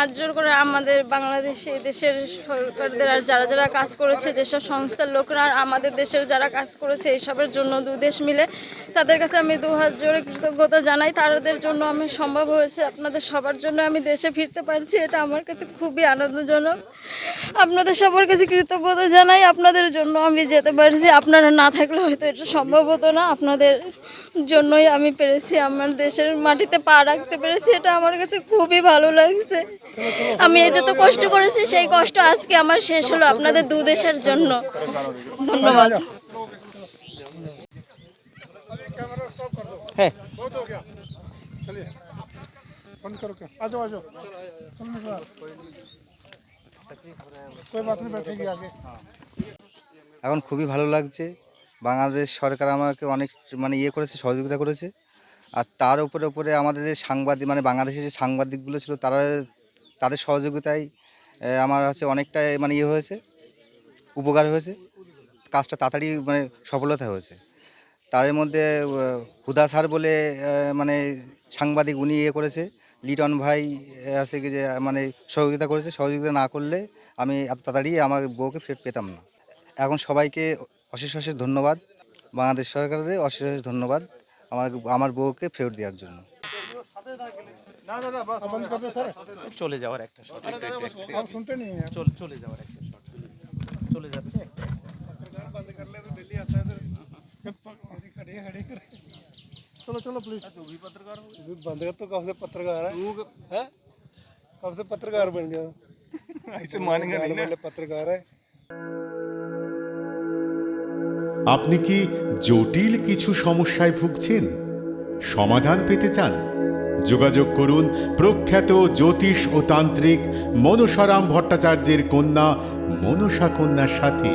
হাত জোর করে আমাদের বাংলাদেশে দেশের সরকারদের আর যারা যারা কাজ করেছে, যেসব সংস্থার লোকরা আর আমাদের দেশের যারা কাজ করেছে এইসবের জন্য দুই দেশ মিলে তাদের কাছে আমি দু হাত জোরে কৃতজ্ঞতা জানাই। তাদের জন্য আমি সম্ভব হয়েছে, আপনাদের সবার জন্য আমি দেশে ফিরতে পারছি, এটা আমার কাছে খুবই আনন্দজনক। আপনাদের সবার কাছে কৃতজ্ঞতা জানাই, আপনাদের জন্য আমি যেতে পারছি। আপনারা না থাকলে হয়তো এটা সম্ভব হতো না। আপনাদের জন্যই আমি পেরেছি, আমার দেশের মাটিতে পা রাখতে পেরেছি, এটা আমার কাছে খুবই ভালো লাগছে। আমি এই যত কষ্ট করেছি সেই কষ্ট আজকে আমার শেষ হলো আপনাদের দু দেশের জন্য। ধন্যবাদ। এখন খুবই ভালো লাগছে। বাংলাদেশ সরকার আমাকে অনেক করেছে, সহযোগিতা করেছে। আর তার উপরে আমাদের যে সাংবাদিক বাংলাদেশের যে সাংবাদিকগুলো ছিল তাদের সহযোগিতায় আমার অনেকটাই হয়েছে, উপকার হয়েছে। কাজটা তাড়াতাড়ি সফলতা হয়েছে। তার মধ্যে হুদা স্যার বলে সাংবাদিক উনি করেছে, লিটন ভাই আছে কি যে সহযোগিতা করেছে। সহযোগিতা না করলে আমি এত তাড়াতাড়ি আমার বউকে ফেরত পেতাম না। এখন সবাইকে অশেষ অশেষ ধন্যবাদ, বাংলাদেশ সরকারের অশেষ অশেষ ধন্যবাদ আমার বউকে ফেরত দেওয়ার জন্য। চলে যাওয়ার একটা শট, চলে যাওয়ার একটা শট, চলে যাচ্ছে একটা। चलो चलो प्लीज। बंद कर तो कब से पत्रकार है? कब से पत्रकार बन गया? ऐसे मानेंगे नहीं ना, पत्रकार है। আপনি কি জটিল কিছু সমস্যায় ভুগছেন, সমাধান পেতে চান? যোগাযোগ করুন প্রখ্যাত জ্যোতিষ ও তান্ত্রিক মনসারাম ভট্টাচার্যের কন্যা মনসা কন্যার সাথে।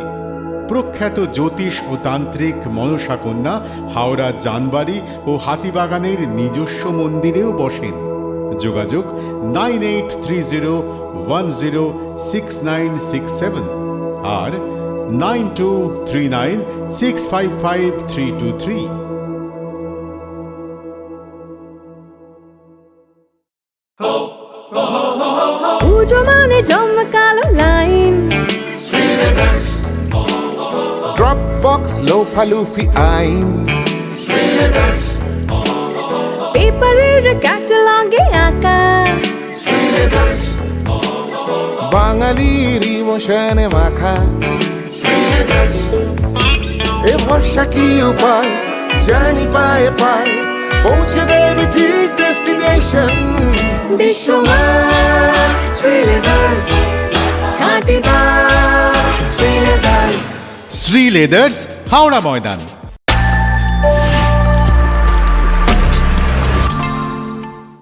প্রখ্যাত জ্যোতিষ ও তান্ত্রিক মনসা কন্যা হাওড়া জানবাড়ি ও হাতিবাগানের নিজস্ব মন্দিরেও বসেন। যোগাযোগ 9830106967 আর 9239655323। পুজো মানে জমকালো লাইন, Dropbox লোফা লুফি আইন, পেপারের ক্যাটালগে আঁকা, বাঙালির ইমোশনে মাখা। এ ভরসা কি উপায়, জার্নি পায়ে পায় পৌঁছে দেবে ঠিক ডেস্টিনেশন। বিশ্বমান শ্রীলেদার্স, খাঁটি দাম শ্রীলেদার্স। শ্রী লেদার্স, হাওড়া ময়দান।